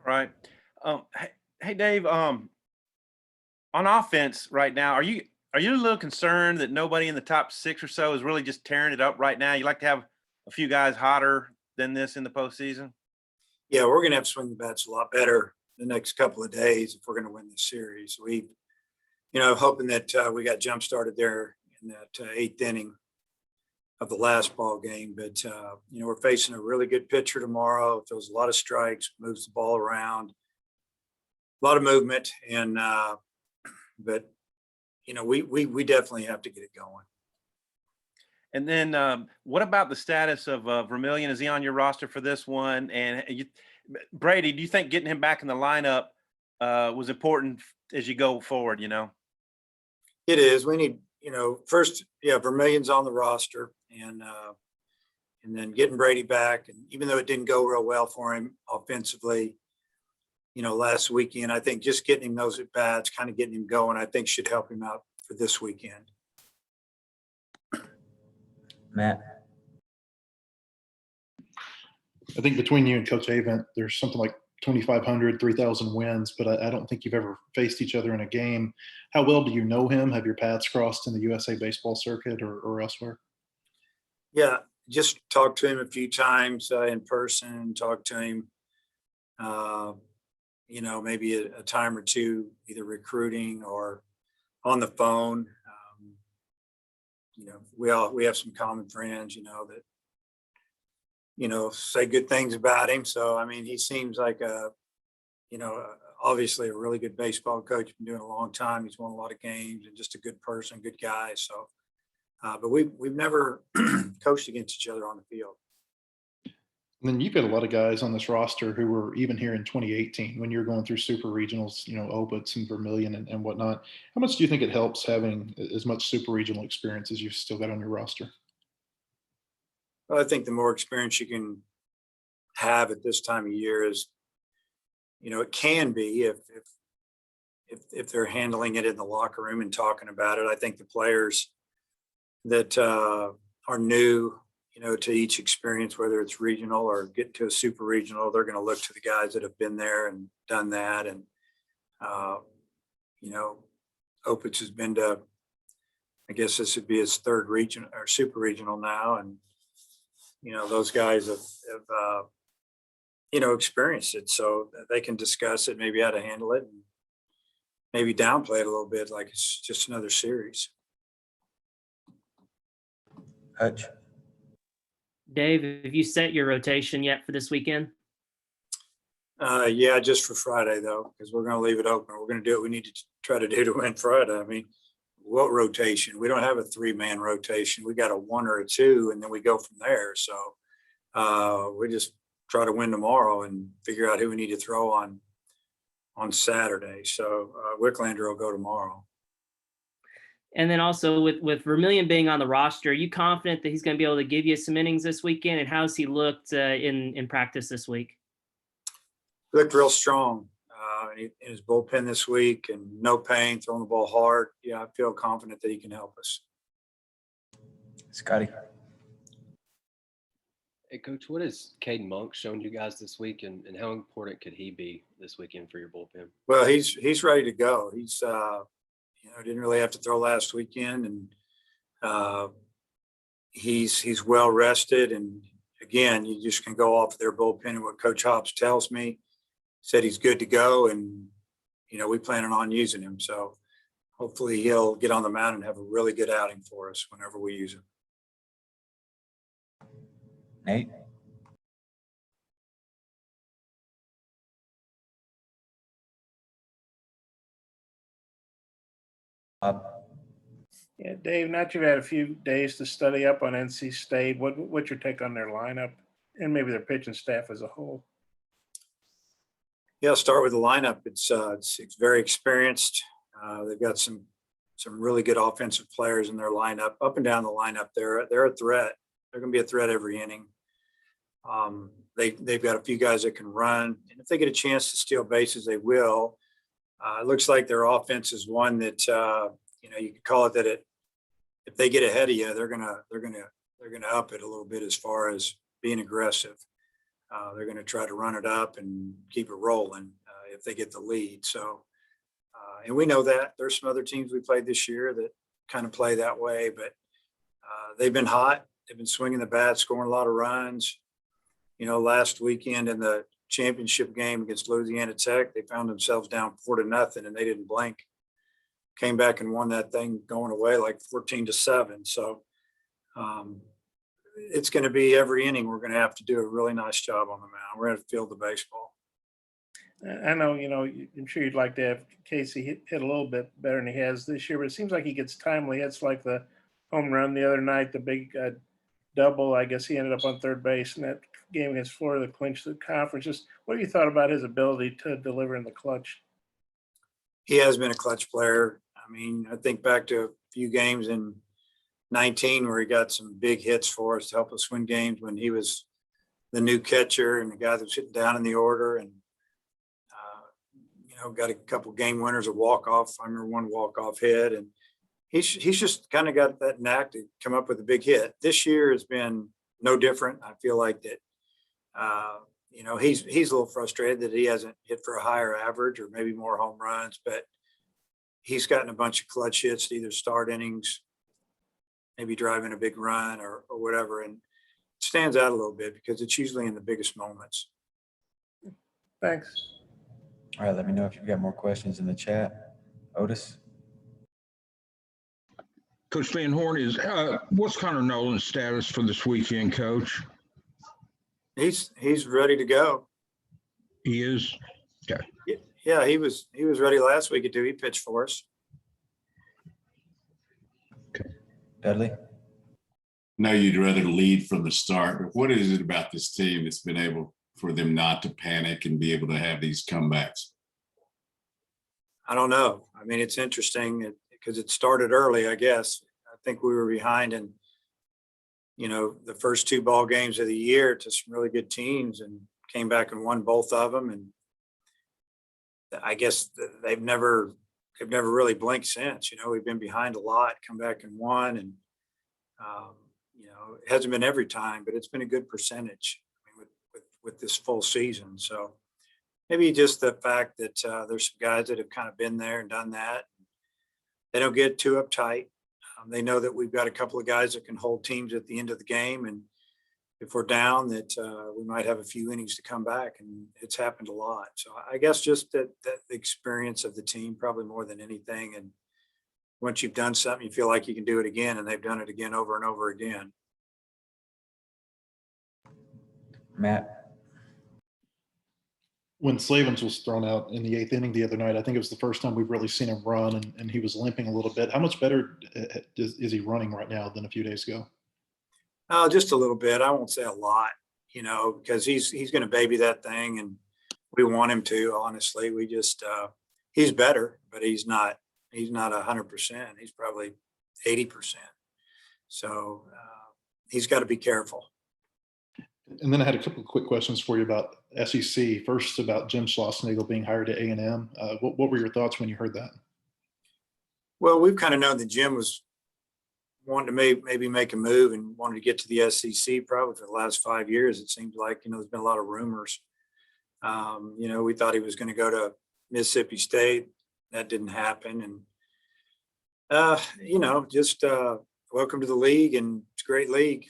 Right. Hey, Dave. On offense right now, are you a little concerned that nobody in the top six or so is really just tearing it up right now? You like to have a few guys hotter than this in the postseason? Yeah, we're going to have to swing the bats a lot better the next couple of days if we're going to win this series. Hoping that we got jump started there in that eighth inning of the last ball game. But we're facing a really good pitcher tomorrow. Throws a lot of strikes, moves the ball around, a lot of movement, and but we definitely have to get it going. And then, what about the status of Vermillion? Is he on your roster for this one? And Brady, do you think getting him back in the lineup was important as you go forward? It is. We need, first, yeah, Vermillion's on the roster, and then getting Brady back. And even though it didn't go real well for him offensively, last weekend, I think just getting him those at bats, kind of getting him going, I think should help him out for this weekend. Matt. I think between you and Coach Avent, there's something like 2,500, 3,000 wins, but I don't think you've ever faced each other in a game. How well do you know him? Have your paths crossed in the USA baseball circuit or elsewhere? Yeah, just talked to him a few times in person, talked to him, maybe a time or two, either recruiting or on the phone. We have some common friends, that say good things about him. So, I mean, he seems like obviously a really good baseball coach, been doing it a long time. He's won a lot of games and just a good person, good guy. So, but we've never coached against each other on the field. And then you've got a lot of guys on this roster who were even here in 2018 when you're going through super regionals, Obits and Vermillion and whatnot. How much do you think it helps having as much super regional experience as you've still got on your roster? Well, I think the more experience you can have at this time of year is, it can be if they're handling it in the locker room and talking about it. I think the players that are new, to each experience, whether it's regional or get to a super regional, they're going to look to the guys that have been there and done that. And, Opitz has been to, I guess this would be his third region or super regional now. And, those guys have experienced it, so they can discuss it, maybe how to handle it, and maybe downplay it a little bit, like it's just another series. Hutch. Dave, have you set your rotation yet for this weekend? Yeah, just for Friday though, because we're going to leave it open. We're going to do what we need to try to do to win Friday. I mean, what rotation? We don't have a 3-man rotation. We got a 1 or a 2, and then we go from there. So we just try to win tomorrow and figure out who we need to throw on Saturday. So Wicklander will go tomorrow. And then also with Vermillion being on the roster, are you confident that he's going to be able to give you some innings this weekend? And how's he looked in practice this week? Looked real strong in his bullpen this week, and no pain, throwing the ball hard. Yeah, I feel confident that he can help us. Scotty. Hey, Coach, what has Caden Monk shown you guys this week, and how important could he be this weekend for your bullpen? Well, he's ready to go. He's didn't really have to throw last weekend, and he's well rested. And again, you just can go off their bullpen and what Coach Hobbs tells me. Said he's good to go, and we planning on using him. So hopefully he'll get on the mound and have a really good outing for us whenever we use him. Nate. Yeah, Dave, now that you've had a few days to study up on NC State, what's your take on their lineup and maybe their pitching staff as a whole? Yeah, I'll start with the lineup. It's very experienced. They've got some really good offensive players in their lineup. Up and down the lineup, they're a threat. They're going to be a threat every inning. They've got a few guys that can run, and if they get a chance to steal bases, they will. It looks like their offense is one that you could call it that. If they get ahead of you, they're gonna up it a little bit as far as being aggressive. they're going to try to run it up and keep it rolling if they get the lead. So, and we know that there's some other teams we played this year that kind of play that way, but they've been hot. They've been swinging the bat, scoring a lot of runs. You know, last weekend in the championship game against Louisiana Tech, they found themselves down 4-0 and they didn't blink. Came back and won that thing going away like 14-7. So it's going to be every inning. We're going to have to do a really nice job on the mound. We're going to field the baseball. I know, I'm sure you'd like to have Casey hit a little bit better than he has this year, but it seems like he gets timely hits, like the home run the other night, the big double. I guess he ended up on third base in that game against Florida that clinched the conference. Just what have you thought about his ability to deliver in the clutch? He has been a clutch player. I mean, I think back to a few games in 19 where he got some big hits for us to help us win games when he was the new catcher and the guy that was sitting down in the order, and got a couple game winners, a walk-off. I remember one walk-off hit, and he's just kind of got that knack to come up with a big hit. This year has been no different. I feel like that, he's a little frustrated that he hasn't hit for a higher average or maybe more home runs, but he's gotten a bunch of clutch hits to either start innings, maybe driving a big run or whatever, and it stands out a little bit because it's usually in the biggest moments. Thanks. All right, let me know if you've got more questions in the chat. Otis? Coach Van Horn, what's Connor Nolan's status for this weekend, Coach? He's ready to go. He is? Okay. Yeah, he was ready last week too. He pitched for us. Dudley? Know you'd rather lead from the start, but what is it about this team that's been able for them not to panic and be able to have these comebacks? I don't know. I mean, it's interesting because it started early, I guess. I think we were behind in, the first 2 ball games of the year to some really good teams and came back and won both of them. And I guess they've never really blinked since. We've been behind a lot, come back and won. And, it hasn't been every time, but it's been a good percentage with this full season. So maybe just the fact that there's some guys that have kind of been there and done that. They don't get too uptight. They know that we've got a couple of guys that can hold teams at the end of the game. And if we're down, that we might have a few innings to come back. And it's happened a lot. So I guess just that the experience of the team probably more than anything. And once you've done something, you feel like you can do it again. And they've done it again over and over again. Matt? When Slavens was thrown out in the 8th inning the other night, I think it was the first time we've really seen him run, and he was limping a little bit. How much better is he running right now than a few days ago? Just a little bit. I won't say a lot, because he's going to baby that thing, and we want him to. Honestly, we just he's better, but he's not 100%. He's probably 80%. So he's got to be careful. And then I had a couple of quick questions for you about SEC. First, about Jim Schlossnagle being hired at A&M. What were your thoughts when you heard that? Well, we've kind of known that Jim was wanting to maybe make a move and wanted to get to the SEC probably for the last 5 years. It seems like, there's been a lot of rumors. We thought he was going to go to Mississippi State. That didn't happen. And, just welcome to the league, and it's a great league,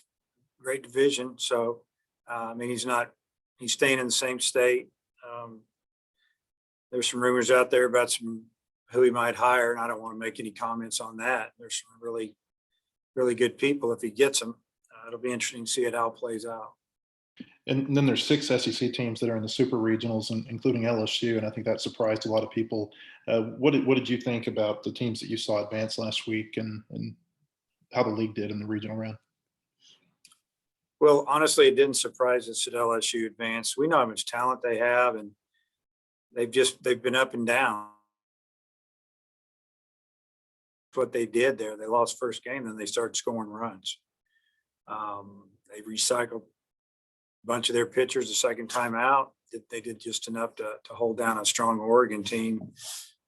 great division. So, he's staying in the same state. There's some rumors out there about who he might hire, and I don't want to make any comments on that. There's some really, really good people if he gets them. It'll be interesting to see how it plays out. And then there's 6 SEC teams that are in the super regionals, including LSU, and I think that surprised a lot of people. What did you think about the teams that you saw advance last week and how the league did in the regional round? Well, honestly, it didn't surprise us that LSU advanced. We know how much talent they have, and they've been up and down. What they did there, they lost first game, then they started scoring runs. They recycled a bunch of their pitchers the second time out. They did just enough to hold down a strong Oregon team.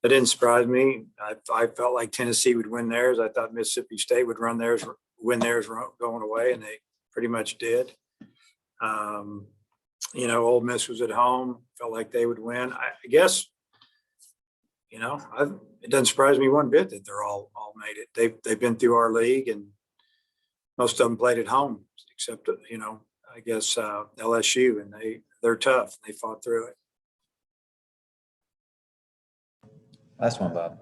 That didn't surprise me. I felt like Tennessee would win theirs. I thought Mississippi State would win theirs going away, and they pretty much did. You know, Ole Miss was at home, felt like they would win. I guess, you know, it doesn't surprise me one bit that they're all made it. They've been through our league, and most of them played at home, except, you know, I guess LSU, and they're tough. They fought through it. Last one, Bob.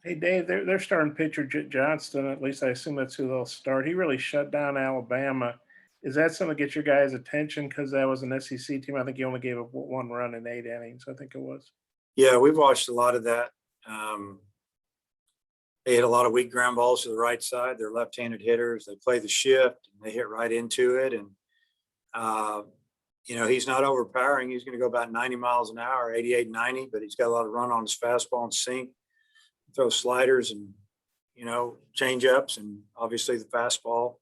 Hey, Dave, they're starting pitcher Johnston. At least I assume that's who they'll start. He really shut down Alabama. Is that something to get your guys' attention? Because that was an SEC team. I think he only gave up 1 run in 8 innings. I think it was. Yeah, we've watched a lot of that. They hit a lot of weak ground balls to the right side. They're left-handed hitters. They play the shift, and they hit right into it. And, you know, he's not overpowering. He's going to go about 90 miles an hour, 88, 90, but he's got a lot of run on his fastball and sink. Throw sliders and, you know, change ups, and obviously the fastball.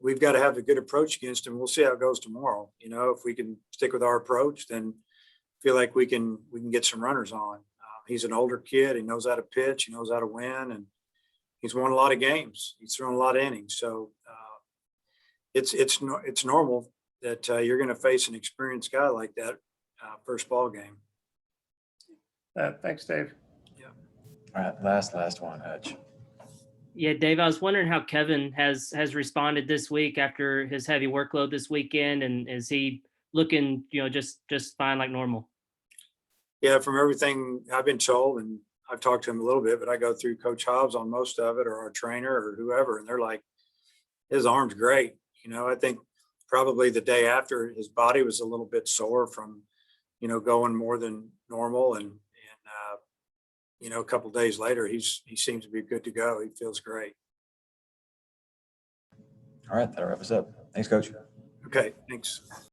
We've got to have a good approach against him. We'll see how it goes tomorrow. You know, if we can stick with our approach, then feel like we can get some runners on. He's an older kid. He knows how to pitch. He knows how to win, and he's won a lot of games. He's thrown a lot of innings. So it's normal that you're going to face an experienced guy like that first ball game. Thanks, Dave. All right, last one, Hutch. Yeah, Dave, I was wondering how Kevin has responded this week after his heavy workload this weekend, and is he looking, you know, just fine like normal? Yeah, from everything I've been told, and I've talked to him a little bit, but I go through Coach Hobbs on most of it, or our trainer or whoever, and they're like, his arm's great. You know, I think probably the day after, his body was a little bit sore from, you know, going more than normal, and you know, a couple of days later, he seems to be good to go. He feels great. All right, that'll wrap us up. Thanks, Coach. Okay, thanks.